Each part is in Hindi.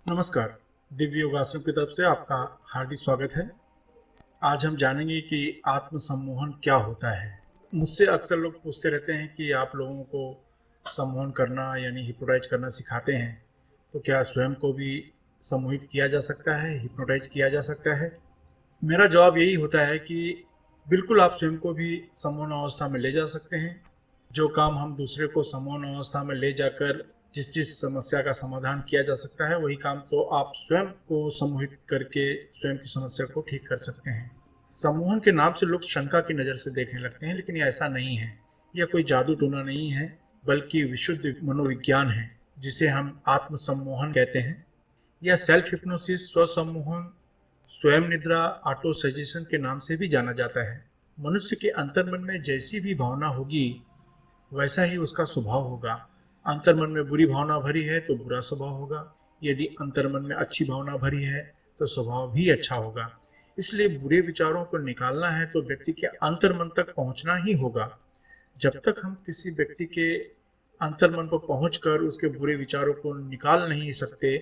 नमस्कार। दिव्य योगासन की तरफ से आपका हार्दिक स्वागत है। आज हम जानेंगे कि आत्म सम्मोहन क्या होता है। मुझसे अक्सर लोग पूछते रहते हैं कि आप लोगों को सम्मोहन करना यानी हिप्नोटाइज करना सिखाते हैं, तो क्या स्वयं को भी सम्मोहित किया जा सकता है, हिप्नोटाइज किया जा सकता है? मेरा जवाब यही होता है कि बिल्कुल आप स्वयं को भी सम्मोहन अवस्था में ले जा सकते हैं। जो काम हम दूसरे को सम्मोहन अवस्था में ले जाकर जिस समस्या का समाधान किया जा सकता है, वही काम को आप स्वयं को सम्मोहित करके स्वयं की समस्या को ठीक कर सकते हैं। सम्मोहन के नाम से लोग शंका की नज़र से देखने लगते हैं, लेकिन ये ऐसा नहीं है। यह कोई जादू टोना नहीं है, बल्कि विशुद्ध मनोविज्ञान है, जिसे हम आत्म सम्मोहन कहते हैं। यह सेल्फ हिप्नोसिस, स्व सम्मोहन, स्वयं निद्रा, ऑटो सजेशन के नाम से भी जाना जाता है। मनुष्य के अंतर्मन में जैसी भी भावना होगी, वैसा ही उसका स्वभाव होगा। अंतर्मन में बुरी भावना भरी है तो बुरा स्वभाव होगा, यदि अंतर्मन में अच्छी भावना भरी है तो स्वभाव भी अच्छा होगा। इसलिए बुरे विचारों को निकालना है तो व्यक्ति के अंतर्मन तक पहुंचना ही होगा। जब तक हम किसी व्यक्ति के अंतर्मन पर पहुंचकर उसके बुरे विचारों को निकाल नहीं सकते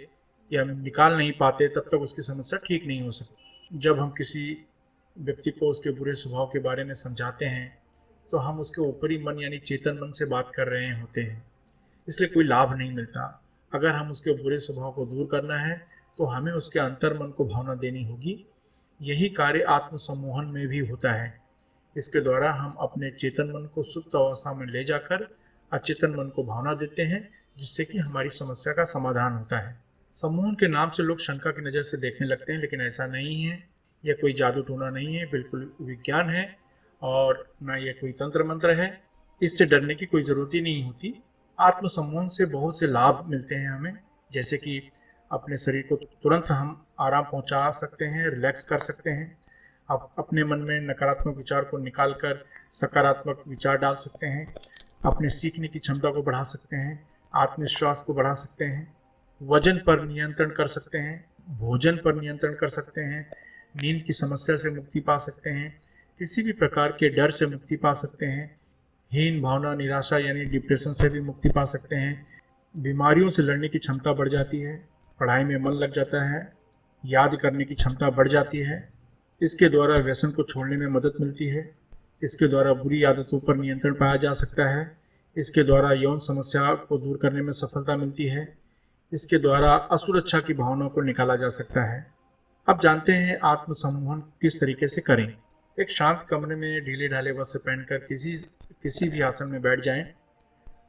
या निकाल नहीं पाते, तब तक उसकी समस्या ठीक नहीं हो सकती। जब हम किसी व्यक्ति को उसके बुरे स्वभाव के बारे में समझाते हैं, तो हम उसके ऊपरी मन यानी चेतन मन से बात कर रहे होते हैं, इसलिए कोई लाभ नहीं मिलता। अगर हम उसके बुरे स्वभाव को दूर करना है तो हमें उसके अंतर्मन को भावना देनी होगी। यही कार्य आत्म सम्मोहन में भी होता है। इसके द्वारा हम अपने चेतन मन को सुप्त अवस्था में ले जाकर अचेतन मन को भावना देते हैं, जिससे कि हमारी समस्या का समाधान होता है। सम्मोहन के नाम से लोग शंका की नज़र से देखने लगते हैं, लेकिन ऐसा नहीं है। यह कोई जादू टोना नहीं है, बिल्कुल विज्ञान है और न यह कोई तंत्र मंत्र है। इससे डरने की कोई ज़रूरत ही नहीं होती। आत्म सम्मोहन से बहुत से लाभ मिलते हैं हमें, जैसे कि अपने शरीर को तुरंत हम आराम पहुंचा सकते हैं, रिलैक्स कर सकते हैं। आप अपने मन में नकारात्मक विचार को निकालकर सकारात्मक विचार डाल सकते हैं। अपने सीखने की क्षमता को बढ़ा सकते हैं, आत्मविश्वास को बढ़ा सकते हैं, वजन पर नियंत्रण कर सकते हैं, भोजन पर नियंत्रण कर सकते हैं, नींद की समस्या से मुक्ति पा सकते हैं, किसी भी प्रकार के डर से मुक्ति पा सकते हैं, हीन भावना, निराशा यानी डिप्रेशन से भी मुक्ति पा सकते हैं। बीमारियों से लड़ने की क्षमता बढ़ जाती है, पढ़ाई में मन लग जाता है, याद करने की क्षमता बढ़ जाती है। इसके द्वारा व्यसन को छोड़ने में मदद मिलती है। इसके द्वारा बुरी आदतों पर नियंत्रण पाया जा सकता है। इसके द्वारा यौन समस्या को दूर करने में सफलता मिलती है। इसके द्वारा असुरक्षा की भावना को निकाला जा सकता है। अब जानते हैं आत्म सम्मोहन किस तरीके से करें। एक शांत कमरे में ढीले ढाले वस्त्र पहनकर किसी भी आसन में बैठ जाएं।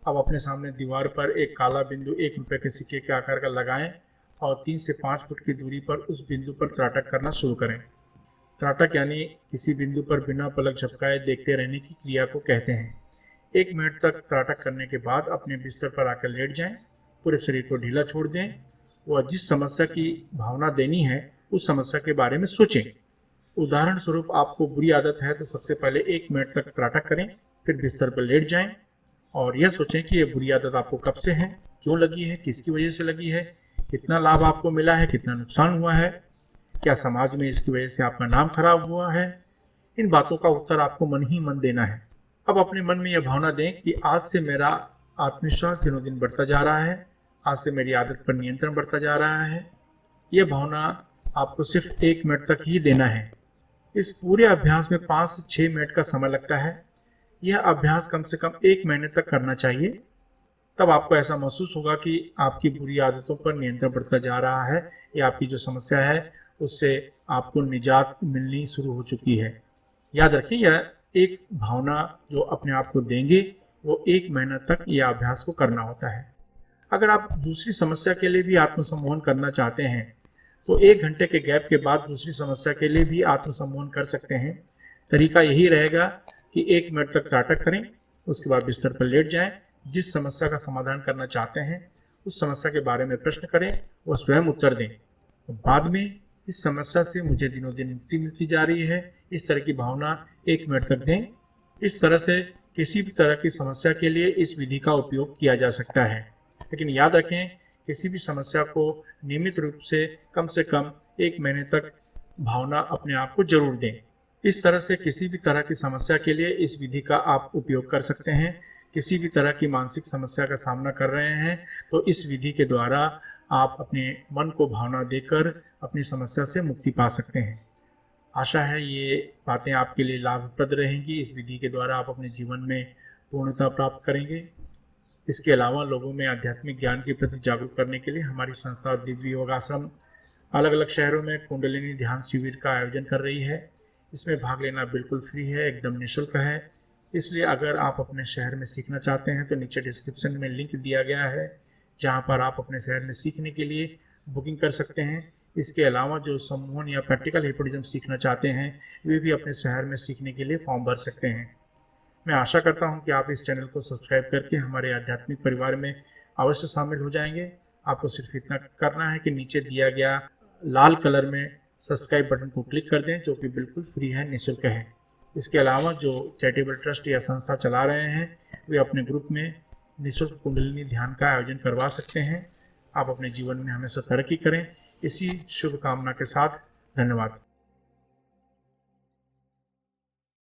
अब अपने सामने दीवार पर एक काला बिंदु 1 रुपये के सिक्के के आकार का लगाएं और 3 से 5 फुट की दूरी पर उस बिंदु पर त्राटक करना शुरू करें। त्राटक यानी किसी बिंदु पर बिना पलक झपकाए देखते रहने की क्रिया को कहते हैं। 1 मिनट तक त्राटक करने के बाद अपने बिस्तर पर आकर लेट जाएं। पूरे शरीर को ढीला छोड़ दें। वह जिस समस्या की भावना देनी है उस समस्या के बारे में सोचें। उदाहरण स्वरूप आपको बुरी आदत है तो सबसे पहले 1 मिनट तक त्राटक करें, फिर बिस्तर पर लेट जाएं और यह सोचें कि यह बुरी आदत आपको कब से है, क्यों लगी है, किसकी वजह से लगी है, कितना लाभ आपको मिला है, कितना नुकसान हुआ है, क्या समाज में इसकी वजह से आपका नाम खराब हुआ है। इन बातों का उत्तर आपको मन ही मन देना है। अब अपने मन में यह भावना दें कि आज से मेरा आत्मविश्वास दिनों दिन बढ़ता जा रहा है, आज से मेरी आदत पर नियंत्रण बढ़ता जा रहा है। यह भावना आपको सिर्फ 1 मिनट तक ही देना है। इस पूरे अभ्यास में 5 से 6 मिनट का समय लगता है। यह अभ्यास कम से कम 1 महीने तक करना चाहिए। तब आपको ऐसा महसूस होगा कि आपकी बुरी आदतों पर नियंत्रण बढ़ता जा रहा है या आपकी जो समस्या है उससे आपको निजात मिलनी शुरू हो चुकी है। याद रखिए, यह एक भावना जो अपने आप को देंगे वो 1 महीना तक यह अभ्यास को करना होता है। अगर आप दूसरी समस्या के लिए भी आत्मसम्मोहन करना चाहते हैं तो 1 घंटे के गैप के बाद दूसरी समस्या के लिए भी आत्मसम्मोहन कर सकते हैं। तरीका यही रहेगा कि 1 मिनट तक त्राटक करें, उसके बाद बिस्तर पर लेट जाएं। जिस समस्या का समाधान करना चाहते हैं उस समस्या के बारे में प्रश्न करें, वह स्वयं उत्तर दें। बाद में इस समस्या से मुझे दिनों दिन मुक्ति मिलती जा रही है, इस तरह की भावना 1 मिनट तक दें। इस तरह से किसी भी तरह की समस्या के लिए इस विधि का उपयोग किया जा सकता है। लेकिन याद रखें, किसी भी समस्या को नियमित रूप से कम 1 महीने तक भावना अपने आप को जरूर दें। इस तरह से किसी भी तरह की समस्या के लिए इस विधि का आप उपयोग कर सकते हैं। किसी भी तरह की मानसिक समस्या का सामना कर रहे हैं तो इस विधि के द्वारा आप अपने मन को भावना देकर अपनी समस्या से मुक्ति पा सकते हैं। आशा है ये बातें आपके लिए लाभप्रद रहेंगी। इस विधि के द्वारा आप अपने जीवन में पूर्णता प्राप्त करेंगे। इसके अलावा लोगों में आध्यात्मिक ज्ञान के प्रति जागरूक करने के लिए हमारी संस्था दिव्य योगाश्रम अलग अलग शहरों में कुंडलिनी ध्यान शिविर का आयोजन कर रही है। इसमें भाग लेना बिल्कुल फ्री है, एकदम निःशुल्क है। इसलिए अगर आप अपने शहर में सीखना चाहते हैं तो नीचे डिस्क्रिप्शन में लिंक दिया गया है, जहां पर आप अपने शहर में सीखने के लिए बुकिंग कर सकते हैं। इसके अलावा जो सम्मोहन या प्रैक्टिकल हिप्नोटिज्म सीखना चाहते हैं वे भी अपने शहर में सीखने के लिए फॉर्म भर सकते हैं। मैं आशा करता हूं कि आप इस चैनल को सब्सक्राइब करके हमारे आध्यात्मिक परिवार में अवश्य शामिल हो जाएंगे। आपको सिर्फ इतना करना है कि नीचे दिया गया लाल कलर में सब्सक्राइब बटन को क्लिक कर दें, जो कि बिल्कुल फ्री है, निःशुल्क है। इसके अलावा जो चैरिटेबल ट्रस्ट या संस्था चला रहे हैं वे अपने ग्रुप में निःशुल्क कुंडलिनी ध्यान का आयोजन करवा सकते हैं। आप अपने जीवन में हमेशा तरक्की करें। इसी शुभकामना के साथ धन्यवाद।